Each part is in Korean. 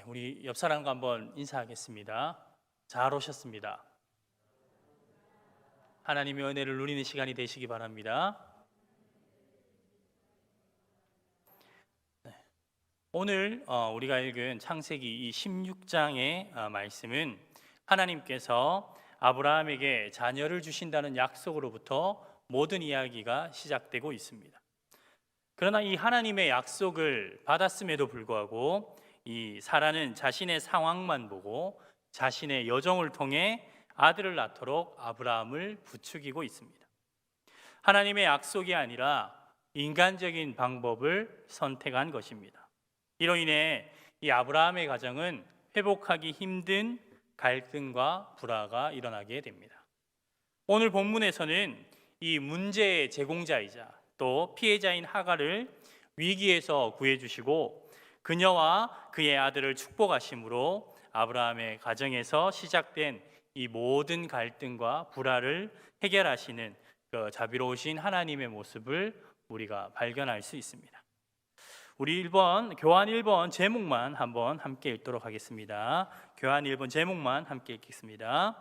우리 옆 사람과 한번 인사하겠습니다. 잘 오셨습니다. 하나님의 은혜를 누리는 시간이 되시기 바랍니다. 오늘 우리가 읽은 창세기 이 16장의 말씀은 하나님께서 아브라함에게 자녀를 주신다는 약속으로부터 모든 이야기가 시작되고 있습니다. 그러나 이 하나님의 약속을 받았음에도 불구하고 이 사라는 자신의 상황만 보고 자신의 여정을 통해 아들을 낳도록 아브라함을 부추기고 있습니다. 하나님의 약속이 아니라 인간적인 방법을 선택한 것입니다. 이로 인해 이 아브라함의 가정은 회복하기 힘든 갈등과 불화가 일어나게 됩니다. 오늘 본문에서는 이 문제의 제공자이자 또 피해자인 하갈을 위기에서 구해주시고 그녀와 그의 아들을 축복하심으로 아브라함의 가정에서 시작된 이 모든 갈등과 불화를 해결하시는 그 자비로우신 하나님의 모습을 우리가 발견할 수 있습니다. 우리 교환 1번 제목만 한번 함께 읽도록 하겠습니다. 교환 1번 제목만 함께 읽겠습니다.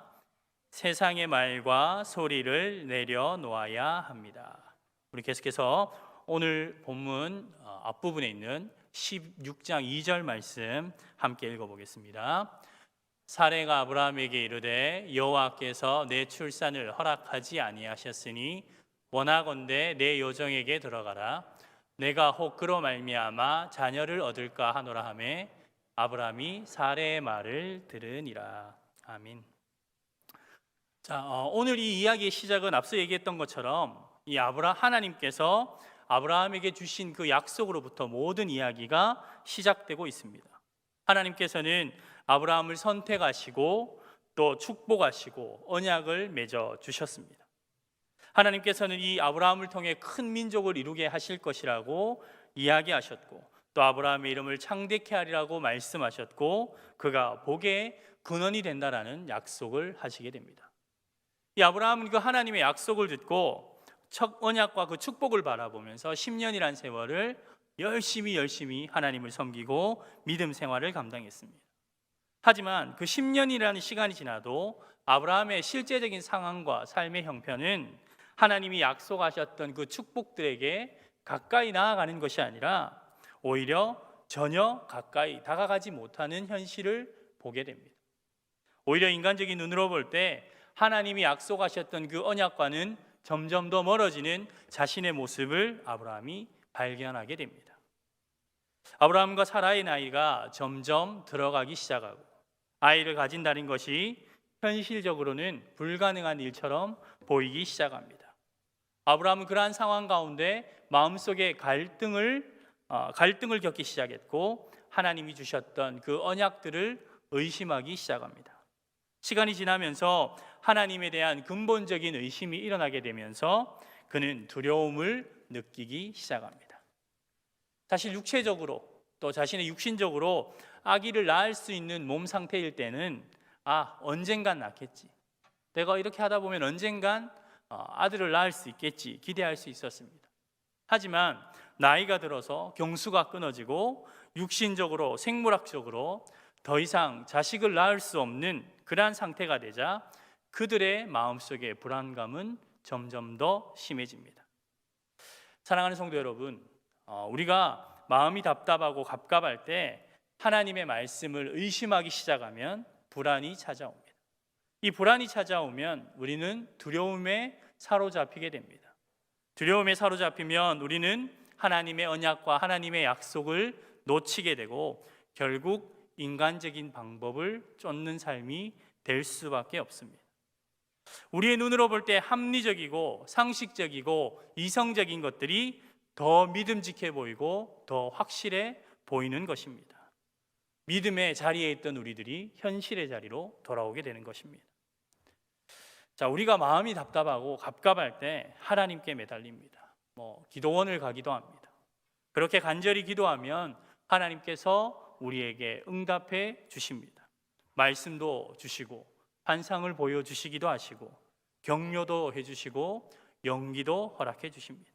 세상의 말과 소리를 내려놓아야 합니다. 우리 계속해서 오늘 본문 앞부분에 있는 16장 2절 말씀 함께 읽어보겠습니다. 사레가 아브라함에게 이르되 여호와께서 내 출산을 허락하지 아니하셨으니 원하건대 내 요정에게 들어가라. 내가 혹 그로 말미암아 자녀를 얻을까 하노라 하매 아브라함이 사레의 말을 들으니라. 아멘. 오늘 이 이야기의 시작은 앞서 얘기했던 것처럼 이 하나님께서 아브라함에게 주신 그 약속으로부터 모든 이야기가 시작되고 있습니다. 하나님께서는 아브라함을 선택하시고 또 축복하시고 언약을 맺어 주셨습니다. 하나님께서는 이 아브라함을 통해 큰 민족을 이루게 하실 것이라고 이야기하셨고 또 아브라함의 이름을 창대케 하리라고 말씀하셨고 그가 복의 근원이 된다라는 약속을 하시게 됩니다. 이 아브라함은 그 하나님의 약속을 듣고 첫 언약과 그 축복을 바라보면서 10년이란 세월을 열심히 하나님을 섬기고 믿음 생활을 감당했습니다. 하지만 그 10년이라는 시간이 지나도 아브라함의 실제적인 상황과 삶의 형편은 하나님이 약속하셨던 그 축복들에게 가까이 나아가는 것이 아니라 오히려 전혀 가까이 다가가지 못하는 현실을 보게 됩니다. 오히려 인간적인 눈으로 볼 때 하나님이 약속하셨던 그 언약과는 점점 더 멀어지는 자신의 모습을 아브라함이 발견하게 됩니다. 아브라함과 사라의 나이가 점점 들어가기 시작하고 아이를 가진다는 것이 현실적으로는 불가능한 일처럼 보이기 시작합니다. 아브라함은 그러한 상황 가운데 마음속에 갈등을 겪기 시작했고 하나님이 주셨던 그 언약들을 의심하기 시작합니다. 시간이 지나면서 하나님에 대한 근본적인 의심이 일어나게 되면서 그는 두려움을 느끼기 시작합니다. 사실 육체적으로 또 자신의 육신적으로 아기를 낳을 수 있는 몸 상태일 때는 언젠간 낳겠지, 내가 이렇게 하다 보면 언젠간 아들을 낳을 수 있겠지 기대할 수 있었습니다. 하지만 나이가 들어서 경수가 끊어지고 육신적으로 생물학적으로 더 이상 자식을 낳을 수 없는 그러한 상태가 되자 그들의 마음속의 불안감은 점점 더 심해집니다. 사랑하는 성도 여러분, 우리가 마음이 답답하고 갑갑할 때 하나님의 말씀을 의심하기 시작하면 불안이 찾아옵니다. 이 불안이 찾아오면 우리는 두려움에 사로잡히게 됩니다. 두려움에 사로잡히면 우리는 하나님의 언약과 하나님의 약속을 놓치게 되고 결국 인간적인 방법을 쫓는 삶이 될 수밖에 없습니다. 우리의 눈으로 볼 때 합리적이고 상식적이고 이성적인 것들이 더 믿음직해 보이고 더 확실해 보이는 것입니다. 믿음의 자리에 있던 우리들이 현실의 자리로 돌아오게 되는 것입니다. 우리가 마음이 답답하고 갑갑할 때 하나님께 매달립니다. 기도원을 가기도 합니다. 그렇게 간절히 기도하면 하나님께서 우리에게 응답해 주십니다. 말씀도 주시고 환상을 보여주시기도 하시고 격려도 해주시고 연기도 허락해 주십니다.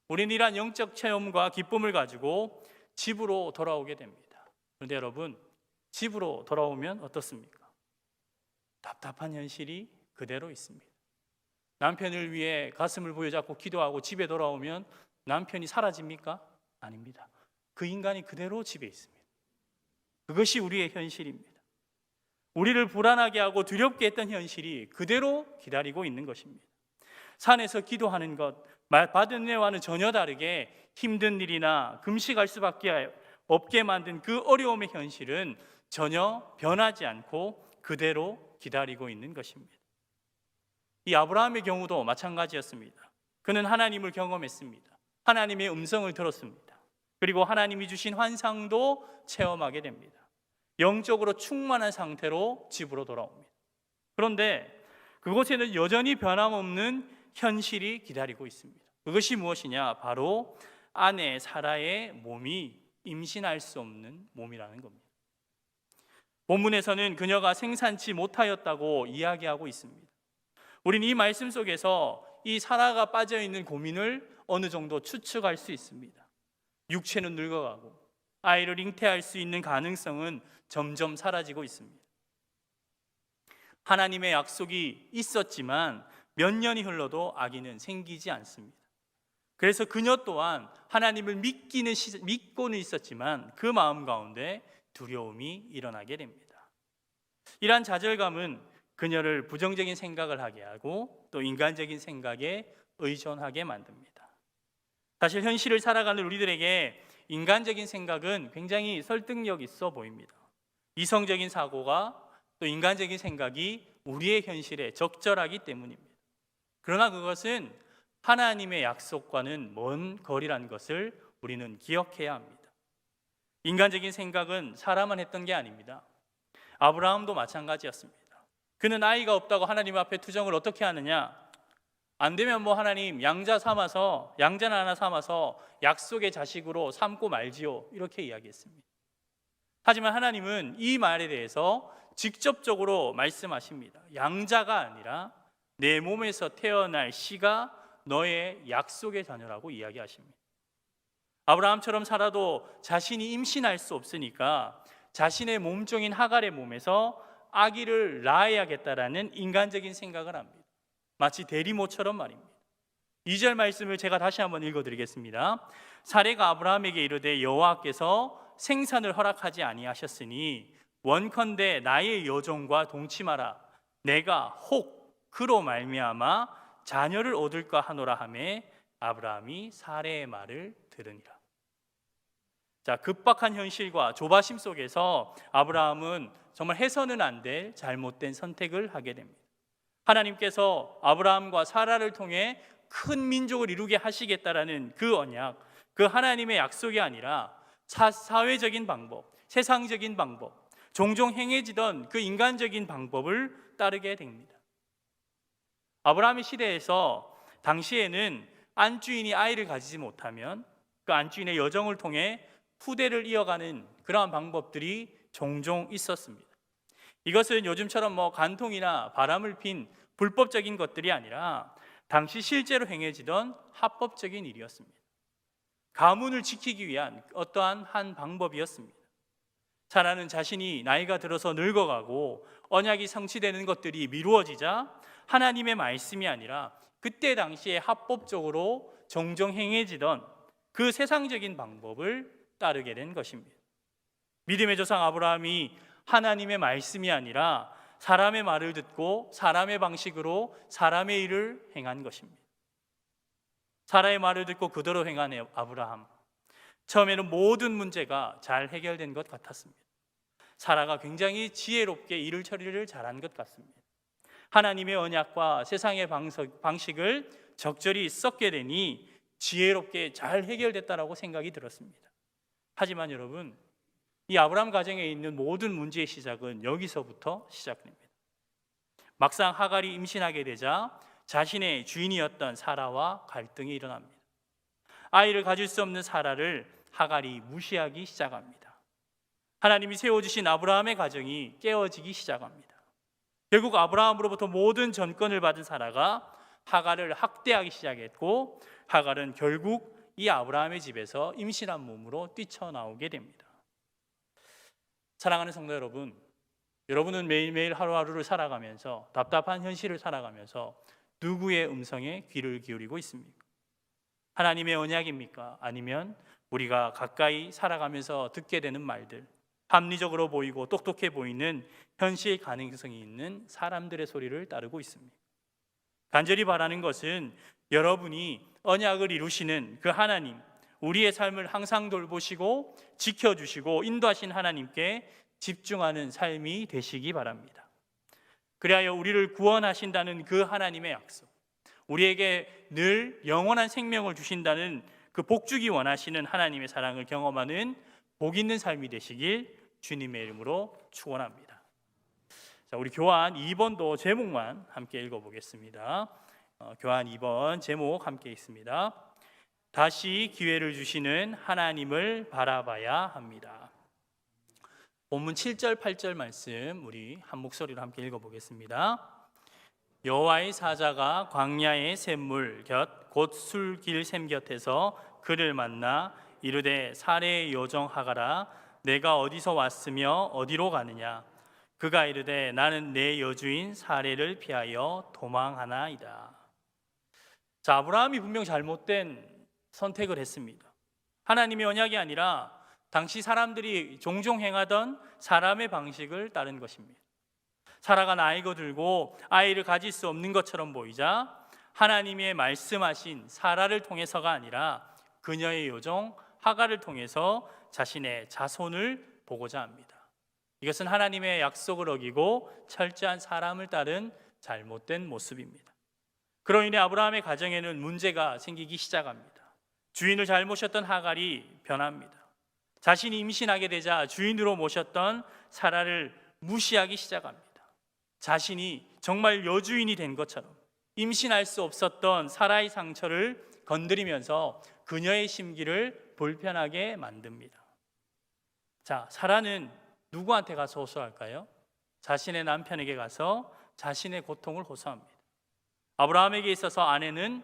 우리는 이러한 영적 체험과 기쁨을 가지고 집으로 돌아오게 됩니다. 그런데 여러분, 집으로 돌아오면 어떻습니까? 답답한 현실이 그대로 있습니다. 남편을 위해 가슴을 부여잡고 기도하고 집에 돌아오면 남편이 사라집니까? 아닙니다. 그 인간이 그대로 집에 있습니다. 그것이 우리의 현실입니다. 우리를 불안하게 하고 두렵게 했던 현실이 그대로 기다리고 있는 것입니다. 산에서 기도하는 것, 받은 은혜와는 전혀 다르게 힘든 일이나 금식할 수밖에 없게 만든 그 어려움의 현실은 전혀 변하지 않고 그대로 기다리고 있는 것입니다. 이 아브라함의 경우도 마찬가지였습니다. 그는 하나님을 경험했습니다. 하나님의 음성을 들었습니다. 그리고 하나님이 주신 환상도 체험하게 됩니다. 영적으로 충만한 상태로 집으로 돌아옵니다. 그런데 그곳에는 여전히 변함없는 현실이 기다리고 있습니다. 그것이 무엇이냐? 바로 아내 사라의 몸이 임신할 수 없는 몸이라는 겁니다. 본문에서는 그녀가 생산치 못하였다고 이야기하고 있습니다. 우리는 이 말씀 속에서 이 사라가 빠져 있는 고민을 어느 정도 추측할 수 있습니다. 육체는 늙어가고 아이를 잉태할 수 있는 가능성은 점점 사라지고 있습니다. 하나님의 약속이 있었지만 몇 년이 흘러도 아기는 생기지 않습니다. 그래서 그녀 또한 하나님을 믿고는 있었지만 그 마음 가운데 두려움이 일어나게 됩니다. 이러한 좌절감은 그녀를 부정적인 생각을 하게 하고 또 인간적인 생각에 의존하게 만듭니다. 사실 현실을 살아가는 우리들에게 인간적인 생각은 굉장히 설득력 있어 보입니다. 이성적인 사고가 또 인간적인 생각이 우리의 현실에 적절하기 때문입니다. 그러나 그것은 하나님의 약속과는 먼 거리라는 것을 우리는 기억해야 합니다. 인간적인 생각은 사람만 했던 게 아닙니다. 아브라함도 마찬가지였습니다. 그는 아이가 없다고 하나님 앞에 투정을 어떻게 하느냐? 안 되면 하나님 양자는 하나 삼아서 약속의 자식으로 삼고 말지요, 이렇게 이야기했습니다. 하지만 하나님은 이 말에 대해서 직접적으로 말씀하십니다. 양자가 아니라 내 몸에서 태어날 씨가 너의 약속의 자녀라고 이야기하십니다. 아브라함처럼 살아도 자신이 임신할 수 없으니까 자신의 몸종인 하갈의 몸에서 아기를 낳아야겠다라는 인간적인 생각을 합니다. 마치 대리모처럼 말입니다. 2절 말씀을 제가 다시 한번 읽어드리겠습니다. 사레가 아브라함에게 이르되 여호와께서 생산을 허락하지 아니하셨으니 원컨대 나의 여종과 동침하라. 내가 혹 그로 말미암아 자녀를 얻을까 하노라 하매 아브라함이 사레의 말을 들으니라. 자, 급박한 현실과 조바심 속에서 아브라함은 정말 해서는 안 될 잘못된 선택을 하게 됩니다. 하나님께서 아브라함과 사라를 통해 큰 민족을 이루게 하시겠다라는 그 언약, 그 하나님의 약속이 아니라 사회적인 방법, 세상적인 방법, 종종 행해지던 그 인간적인 방법을 따르게 됩니다. 아브라함의 시대에서 당시에는 안주인이 아이를 가지지 못하면 그 안주인의 여정을 통해 후대를 이어가는 그러한 방법들이 종종 있었습니다. 이것은 요즘처럼 간통이나 바람을 핀 불법적인 것들이 아니라 당시 실제로 행해지던 합법적인 일이었습니다. 가문을 지키기 위한 어떠한 한 방법이었습니다. 사라는 자신이 나이가 들어서 늙어가고 언약이 성취되는 것들이 미루어지자 하나님의 말씀이 아니라 그때 당시에 합법적으로 종종 행해지던 그 세상적인 방법을 따르게 된 것입니다. 믿음의 조상 아브라함이 하나님의 말씀이 아니라 사람의 말을 듣고 사람의 방식으로 사람의 일을 행한 것입니다. 사라의 말을 듣고 그대로 행한 아브라함, 처음에는 모든 문제가 잘 해결된 것 같았습니다. 사라가 굉장히 지혜롭게 일을 처리를 잘한 것 같습니다. 하나님의 언약과 세상의 방식을 적절히 섞게 되니 지혜롭게 잘 해결됐다라고 생각이 들었습니다. 하지만 여러분, 이 아브라함 가정에 있는 모든 문제의 시작은 여기서부터 시작됩니다. 막상 하갈이 임신하게 되자 자신의 주인이었던 사라와 갈등이 일어납니다. 아이를 가질 수 없는 사라를 하갈이 무시하기 시작합니다. 하나님이 세워주신 아브라함의 가정이 깨어지기 시작합니다. 결국 아브라함으로부터 모든 전권을 받은 사라가 하갈을 학대하기 시작했고 하갈은 결국 이 아브라함의 집에서 임신한 몸으로 뛰쳐나오게 됩니다. 사랑하는 성도 여러분, 여러분은 매일매일 하루하루를 살아가면서 답답한 현실을 살아가면서 누구의 음성에 귀를 기울이고 있습니까? 하나님의 언약입니까? 아니면 우리가 가까이 살아가면서 듣게 되는 말들, 합리적으로 보이고 똑똑해 보이는 현실 가능성이 있는 사람들의 소리를 따르고 있습니다. 간절히 바라는 것은 여러분이 언약을 이루시는 그 하나님, 우리의 삶을 항상 돌보시고 지켜주시고 인도하신 하나님께 집중하는 삶이 되시기 바랍니다. 그리하여 우리를 구원하신다는 그 하나님의 약속, 우리에게 늘 영원한 생명을 주신다는 그 복주기 원하시는 하나님의 사랑을 경험하는 복 있는 삶이 되시길 주님의 이름으로 축원합니다. 자, 우리 교환 2번도 제목만 함께 읽어보겠습니다. 교환 2번 제목 함께 있습니다. 다시 기회를 주시는 하나님을 바라봐야 합니다. 본문 7절 8절 말씀 우리 한 목소리로 함께 읽어보겠습니다. 여호와의 사자가 광야의 샘물 곁 곧 술길 샘 곁에서 그를 만나 이르되 사레의 여종 하가라 내가 어디서 왔으며 어디로 가느냐. 그가 이르되 나는 내 여주인 사레를 피하여 도망하나이다. 자, 아브라함이 분명 잘못된 선택을 했습니다. 하나님의 언약이 아니라 당시 사람들이 종종 행하던 사람의 방식을 따른 것입니다. 사라가 나이가 들고 아이를 가질 수 없는 것처럼 보이자 하나님의 말씀하신 사라를 통해서가 아니라 그녀의 여종 하가를 통해서 자신의 자손을 보고자 합니다. 이것은 하나님의 약속을 어기고 철저한 사람을 따른 잘못된 모습입니다. 그로 인해 아브라함의 가정에는 문제가 생기기 시작합니다. 주인을 잘 모셨던 하갈이 변합니다. 자신이 임신하게 되자 주인으로 모셨던 사라를 무시하기 시작합니다. 자신이 정말 여주인이 된 것처럼 임신할 수 없었던 사라의 상처를 건드리면서 그녀의 심기를 불편하게 만듭니다. 자, 사라는 누구한테 가서 호소할까요? 자신의 남편에게 가서 자신의 고통을 호소합니다. 아브라함에게 있어서 아내는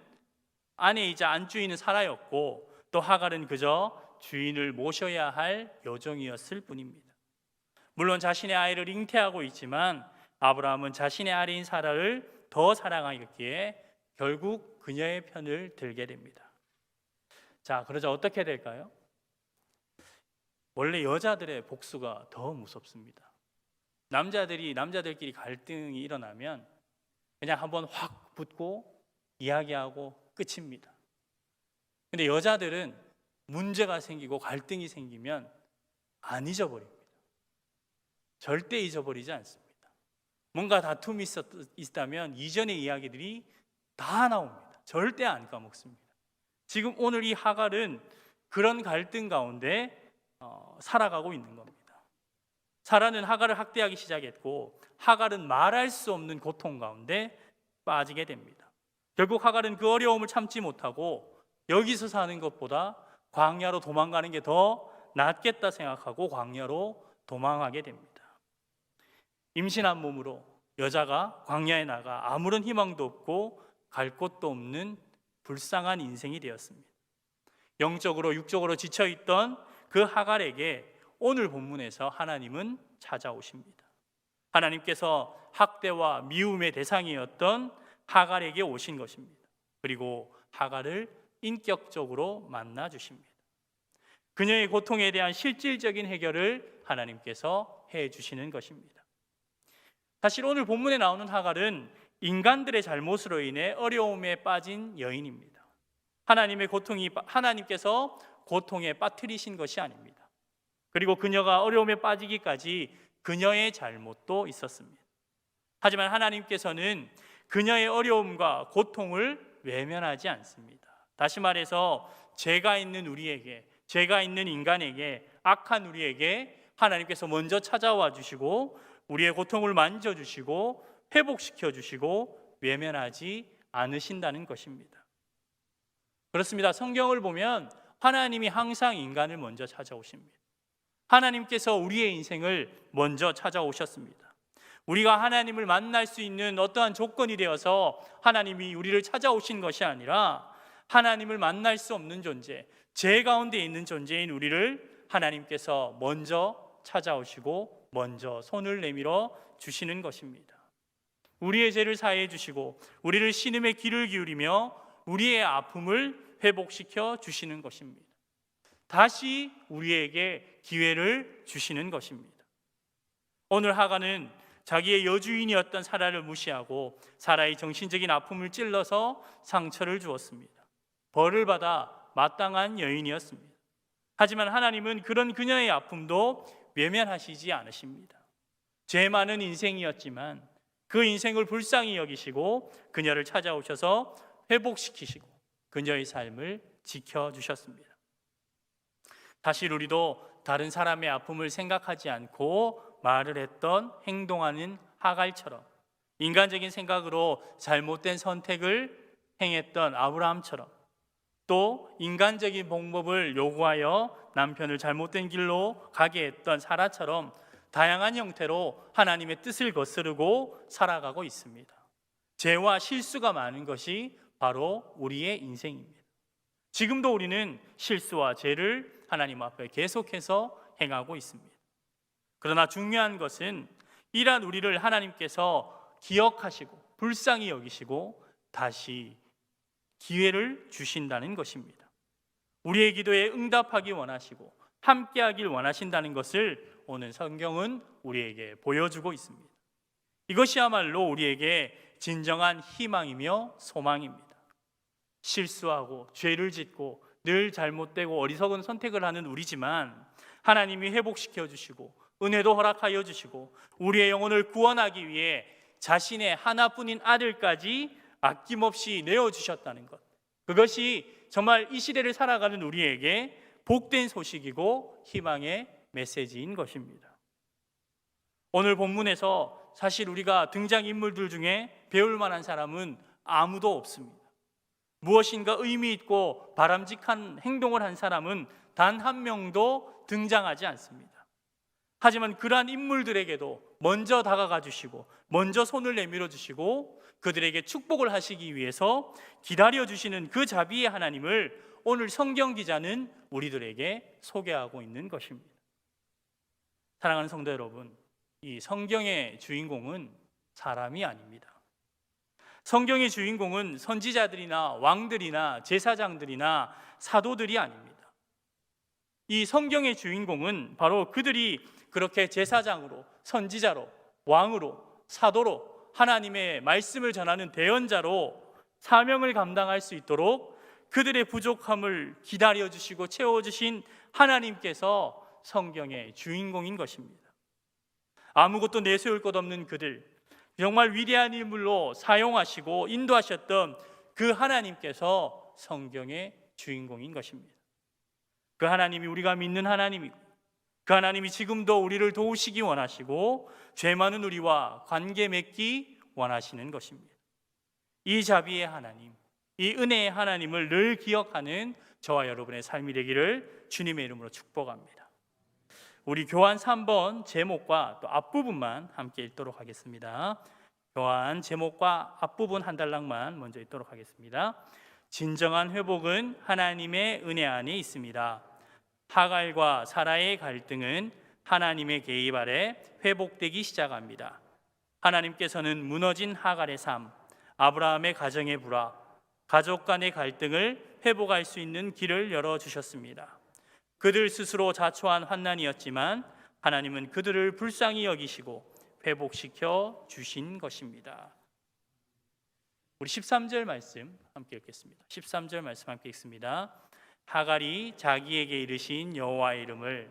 아내이자 안주인은 사라였고 또 하갈은 그저 주인을 모셔야 할 여종이었을 뿐입니다. 물론 자신의 아이를 잉태하고 있지만 아브라함은 자신의 아내인 사라를 더 사랑하였기에 결국 그녀의 편을 들게 됩니다. 자, 그러자 어떻게 될까요? 원래 여자들의 복수가 더 무섭습니다. 남자들끼리 갈등이 일어나면 그냥 한번 확 붙고 이야기하고 끝입니다. 근데 여자들은 문제가 생기고 갈등이 생기면 안 잊어버립니다. 절대 잊어버리지 않습니다. 뭔가 다툼이 있다면 이전의 이야기들이 다 나옵니다. 절대 안 까먹습니다. 지금 오늘 이 하갈은 그런 갈등 가운데 살아가고 있는 겁니다. 사라는 하갈을 학대하기 시작했고 하갈은 말할 수 없는 고통 가운데 빠지게 됩니다. 결국 하갈은 그 어려움을 참지 못하고 여기서 사는 것보다 광야로 도망가는 게 더 낫겠다 생각하고 광야로 도망하게 됩니다. 임신한 몸으로 여자가 광야에 나가 아무런 희망도 없고 갈 곳도 없는 불쌍한 인생이 되었습니다. 영적으로 육적으로 지쳐있던 그 하갈에게 오늘 본문에서 하나님은 찾아오십니다. 하나님께서 학대와 미움의 대상이었던 하갈에게 오신 것입니다. 그리고 하갈을 인격적으로 만나 주십니다. 그녀의 고통에 대한 실질적인 해결을 하나님께서 해 주시는 것입니다. 사실 오늘 본문에 나오는 하갈은 인간들의 잘못으로 인해 어려움에 빠진 여인입니다. 하나님께서 고통에 빠뜨리신 것이 아닙니다. 그리고 그녀가 어려움에 빠지기까지 그녀의 잘못도 있었습니다. 하지만 하나님께서는 그녀의 어려움과 고통을 외면하지 않습니다. 다시 말해서 죄가 있는 우리에게, 죄가 있는 인간에게, 악한 우리에게 하나님께서 먼저 찾아와 주시고 우리의 고통을 만져주시고 회복시켜주시고 외면하지 않으신다는 것입니다. 그렇습니다. 성경을 보면 하나님이 항상 인간을 먼저 찾아오십니다. 하나님께서 우리의 인생을 먼저 찾아오셨습니다. 우리가 하나님을 만날 수 있는 어떠한 조건이 되어서 하나님이 우리를 찾아오신 것이 아니라 하나님을 만날 수 없는 존재, 죄 가운데 있는 존재인 우리를 하나님께서 먼저 찾아오시고 먼저 손을 내밀어 주시는 것입니다. 우리의 죄를 사해 주시고 우리를 신음의 귀를 기울이며 우리의 아픔을 회복시켜 주시는 것입니다. 다시 우리에게 기회를 주시는 것입니다. 오늘 하가는 자기의 여주인이었던 사라를 무시하고 사라의 정신적인 아픔을 찔러서 상처를 주었습니다. 벌을 받아 마땅한 여인이었습니다. 하지만 하나님은 그런 그녀의 아픔도 외면하시지 않으십니다. 죄 많은 인생이었지만 그 인생을 불쌍히 여기시고 그녀를 찾아오셔서 회복시키시고 그녀의 삶을 지켜주셨습니다. 사실 우리도 다른 사람의 아픔을 생각하지 않고 말을 했던 행동하는 하갈처럼 인간적인 생각으로 잘못된 선택을 행했던 아브라함처럼 또 인간적인 방법을 요구하여 남편을 잘못된 길로 가게 했던 사라처럼 다양한 형태로 하나님의 뜻을 거스르고 살아가고 있습니다. 죄와 실수가 많은 것이 바로 우리의 인생입니다. 지금도 우리는 실수와 죄를 하나님 앞에 계속해서 행하고 있습니다. 그러나 중요한 것은 이러한 우리를 하나님께서 기억하시고 불쌍히 여기시고 다시 기회를 주신다는 것입니다. 우리의 기도에 응답하기 원하시고 함께하길 원하신다는 것을 오늘 성경은 우리에게 보여주고 있습니다. 이것이야말로 우리에게 진정한 희망이며 소망입니다. 실수하고 죄를 짓고 늘 잘못되고 어리석은 선택을 하는 우리지만 하나님이 회복시켜 주시고 은혜도 허락하여 주시고 우리의 영혼을 구원하기 위해 자신의 하나뿐인 아들까지 아낌없이 내어주셨다는 것, 그것이 정말 이 시대를 살아가는 우리에게 복된 소식이고 희망의 메시지인 것입니다. 오늘 본문에서 사실 우리가 등장인물들 중에 배울 만한 사람은 아무도 없습니다. 무엇인가 의미 있고 바람직한 행동을 한 사람은 단 한 명도 등장하지 않습니다. 하지만 그러한 인물들에게도 먼저 다가가 주시고 먼저 손을 내밀어 주시고 그들에게 축복을 하시기 위해서 기다려 주시는 그 자비의 하나님을 오늘 성경 기자는 우리들에게 소개하고 있는 것입니다. 사랑하는 성도 여러분, 이 성경의 주인공은 사람이 아닙니다. 성경의 주인공은 선지자들이나 왕들이나 제사장들이나 사도들이 아닙니다. 이 성경의 주인공은 바로 그들이 그렇게 제사장으로, 선지자로, 왕으로, 사도로 하나님의 말씀을 전하는 대언자로 사명을 감당할 수 있도록 그들의 부족함을 기다려주시고 채워주신 하나님께서 성경의 주인공인 것입니다. 아무것도 내세울 것 없는 그들, 정말 위대한 인물로 사용하시고 인도하셨던 그 하나님께서 성경의 주인공인 것입니다. 그 하나님이 우리가 믿는 하나님이고 그 하나님이 지금도 우리를 도우시기 원하시고 죄 많은 우리와 관계 맺기 원하시는 것입니다. 이 자비의 하나님, 이 은혜의 하나님을 늘 기억하는 저와 여러분의 삶이 되기를 주님의 이름으로 축복합니다. 우리 교환 3번 제목과 또 앞부분만 함께 읽도록 하겠습니다. 교환 제목과 앞부분 한 달락만 먼저 읽도록 하겠습니다. 진정한 회복은 하나님의 은혜 안에 있습니다. 하갈과 사라의 갈등은 하나님의 개입 아래 회복되기 시작합니다. 하나님께서는 무너진 하갈의 삶, 아브라함의 가정의 불화, 가족 간의 갈등을 회복할 수 있는 길을 열어주셨습니다. 그들 스스로 자초한 환난이었지만 하나님은 그들을 불쌍히 여기시고 회복시켜 주신 것입니다. 우리 13절 말씀 함께 읽겠습니다. 13절 말씀 함께 읽습니다. 하갈이 자기에게 이르신 여호와의 이름을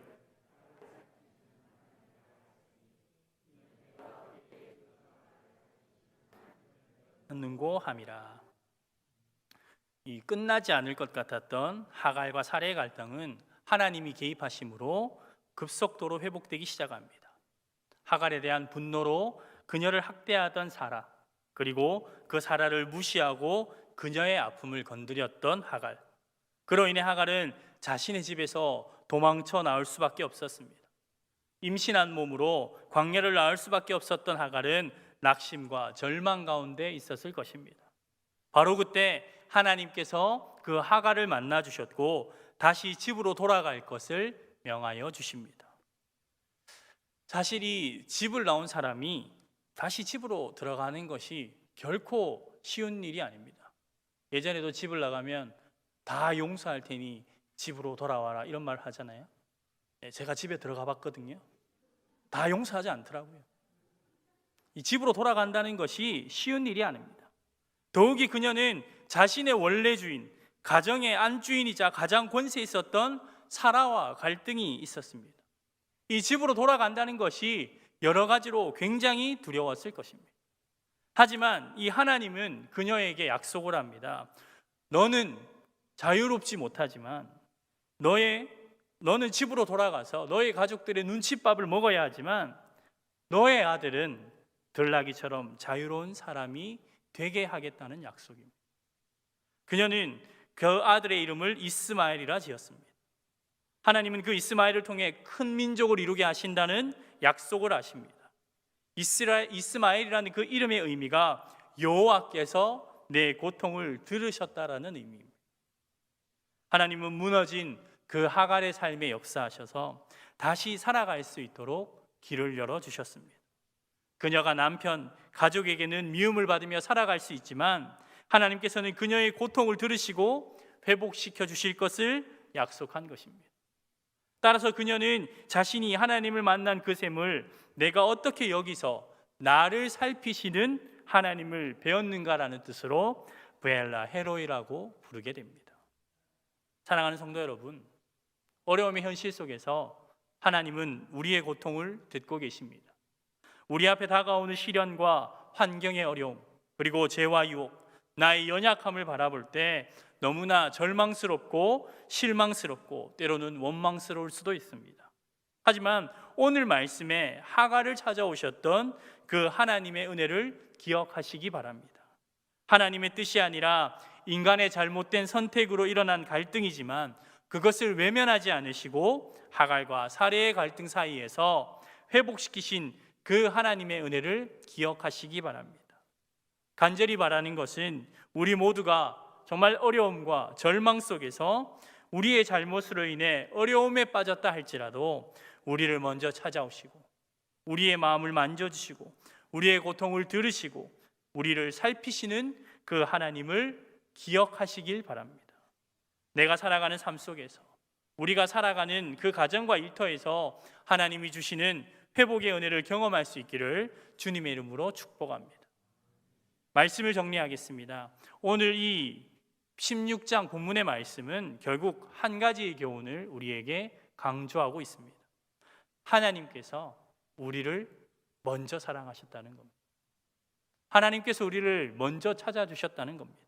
능고함이라. 이 끝나지 않을 것 같았던 하갈과 사라의 갈등은 하나님이 개입하심으로 급속도로 회복되기 시작합니다. 하갈에 대한 분노로 그녀를 학대하던 사라, 그리고 그 사라를 무시하고 그녀의 아픔을 건드렸던 하갈, 그로 인해 하갈은 자신의 집에서 도망쳐 나올 수밖에 없었습니다. 임신한 몸으로 광야를 나올 수밖에 없었던 하갈은 낙심과 절망 가운데 있었을 것입니다. 바로 그때 하나님께서 그 하갈을 만나 주셨고 다시 집으로 돌아갈 것을 명하여 주십니다. 사실 집을 나온 사람이 다시 집으로 들어가는 것이 결코 쉬운 일이 아닙니다. 예전에도 집을 나가면 다 용서할 테니 집으로 돌아와라 이런 말 하잖아요. 제가 집에 들어가 봤거든요. 다 용서하지 않더라고요. 이 집으로 돌아간다는 것이 쉬운 일이 아닙니다. 더욱이 그녀는 자신의 원래 주인, 가정의 안주인이자 가장 권세 있었던 사라와 갈등이 있었습니다. 이 집으로 돌아간다는 것이 여러 가지로 굉장히 두려웠을 것입니다. 하지만 이 하나님은 그녀에게 약속을 합니다. 너는 자유롭지 못하지만 너는 집으로 돌아가서 너의 가족들의 눈칫밥을 먹어야 하지만 너의 아들은 들나귀처럼 자유로운 사람이 되게 하겠다는 약속입니다. 그녀는 그 아들의 이름을 이스마엘이라 지었습니다. 하나님은 그 이스마엘을 통해 큰 민족을 이루게 하신다는 약속을 하십니다. 이스마엘이라는 그 이름의 의미가 여호와께서 내 고통을 들으셨다라는 의미입니다. 하나님은 무너진 그 하갈의 삶에 역사하셔서 다시 살아갈 수 있도록 길을 열어주셨습니다. 그녀가 남편, 가족에게는 미움을 받으며 살아갈 수 있지만 하나님께서는 그녀의 고통을 들으시고 회복시켜 주실 것을 약속한 것입니다. 따라서 그녀는 자신이 하나님을 만난 그 셈을 내가 어떻게 여기서 나를 살피시는 하나님을 배웠는가라는 뜻으로 브엘라 헤로이라고 부르게 됩니다. 사랑하는 성도 여러분, 어려움의 현실 속에서 하나님은 우리의 고통을 듣고 계십니다. 우리 앞에 다가오는 시련과 환경의 어려움, 그리고 죄와 유혹, 나의 연약함을 바라볼 때 너무나 절망스럽고 실망스럽고 때로는 원망스러울 수도 있습니다. 하지만 오늘 말씀에 하갈을 찾아오셨던 그 하나님의 은혜를 기억하시기 바랍니다. 하나님의 뜻이 아니라 인간의 잘못된 선택으로 일어난 갈등이지만 그것을 외면하지 않으시고 하갈과 사레의 갈등 사이에서 회복시키신 그 하나님의 은혜를 기억하시기 바랍니다. 간절히 바라는 것은 우리 모두가 정말 어려움과 절망 속에서 우리의 잘못으로 인해 어려움에 빠졌다 할지라도 우리를 먼저 찾아오시고 우리의 마음을 만져주시고 우리의 고통을 들으시고 우리를 살피시는 그 하나님을 기억하시길 바랍니다. 내가 살아가는 삶 속에서 우리가 살아가는 그 가정과 일터에서 하나님이 주시는 회복의 은혜를 경험할 수 있기를 주님의 이름으로 축복합니다. 말씀을 정리하겠습니다. 오늘 이 16장 본문의 말씀은 결국 한 가지의 교훈을 우리에게 강조하고 있습니다. 하나님께서 우리를 먼저 사랑하셨다는 겁니다. 하나님께서 우리를 먼저 찾아주셨다는 겁니다.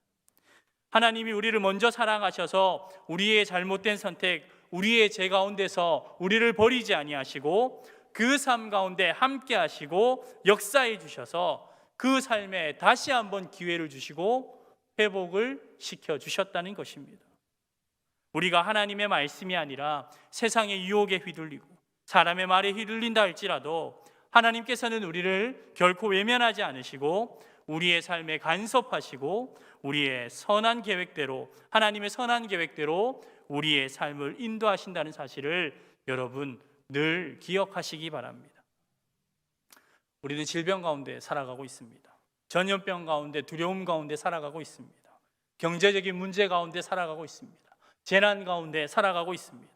하나님이 우리를 먼저 사랑하셔서 우리의 잘못된 선택, 우리의 죄 가운데서 우리를 버리지 아니하시고 그 삶 가운데 함께 하시고 역사해 주셔서 그 삶에 다시 한번 기회를 주시고 회복을 시켜주셨다는 것입니다. 우리가 하나님의 말씀이 아니라 세상의 유혹에 휘둘리고 사람의 말에 휘둘린다 할지라도 하나님께서는 우리를 결코 외면하지 않으시고 우리의 삶에 간섭하시고 우리의 선한 계획대로 하나님의 선한 계획대로 우리의 삶을 인도하신다는 사실을 여러분 늘 기억하시기 바랍니다. 우리는 질병 가운데 살아가고 있습니다. 전염병 가운데 두려움 가운데 살아가고 있습니다. 경제적인 문제 가운데 살아가고 있습니다. 재난 가운데 살아가고 있습니다.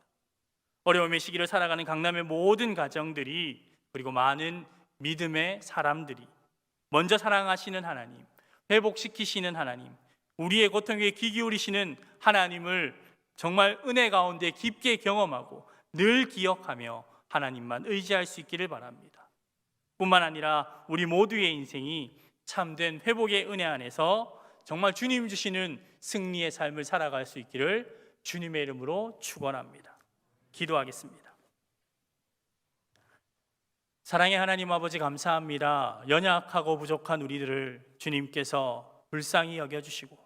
어려움의 시기를 살아가는 강남의 모든 가정들이 그리고 많은 믿음의 사람들이 먼저 사랑하시는 하나님, 회복시키시는 하나님, 우리의 고통에 귀 기울이시는 하나님을 정말 은혜 가운데 깊게 경험하고 늘 기억하며 하나님만 의지할 수 있기를 바랍니다. 뿐만 아니라 우리 모두의 인생이 참된 회복의 은혜 안에서 정말 주님 주시는 승리의 삶을 살아갈 수 있기를 주님의 이름으로 축원합니다. 기도하겠습니다. 사랑의 하나님 아버지 감사합니다. 연약하고 부족한 우리들을 주님께서 불쌍히 여겨주시고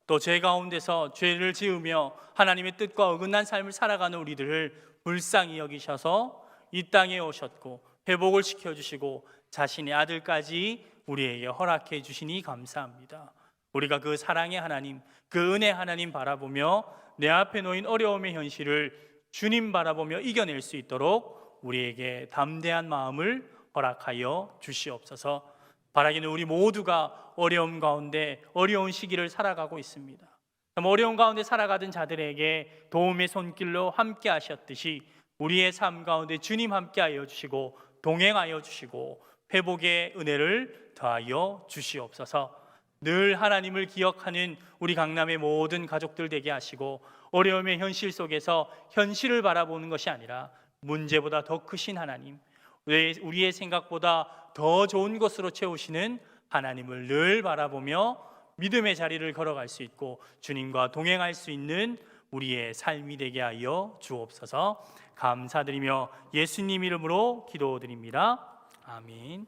또 죄 가운데서 죄를 지으며 하나님의 뜻과 어긋난 삶을 살아가는 우리들을 불쌍히 여기셔서 이 땅에 오셨고 회복을 시켜주시고 자신의 아들까지 우리에게 허락해 주시니 감사합니다. 우리가 그 사랑의 하나님, 그 은혜 하나님 바라보며 내 앞에 놓인 어려움의 현실을 주님 바라보며 이겨낼 수 있도록 우리에게 담대한 마음을 허락하여 주시옵소서. 바라기는 우리 모두가 어려움 가운데 어려운 시기를 살아가고 있습니다. 어려운 가운데 살아가던 자들에게 도움의 손길로 함께 하셨듯이 우리의 삶 가운데 주님 함께하여 주시고 동행하여 주시고 회복의 은혜를 더하여 주시옵소서. 늘 하나님을 기억하는 우리 강남의 모든 가족들 되게 하시고 어려움의 현실 속에서 현실을 바라보는 것이 아니라 문제보다 더 크신 하나님, 우리의 생각보다 더 좋은 것으로 채우시는 하나님을 늘 바라보며 믿음의 자리를 걸어갈 수 있고 주님과 동행할 수 있는 우리의 삶이 되게 하여 주옵소서. 감사드리며 예수님 이름으로 기도드립니다. 아멘.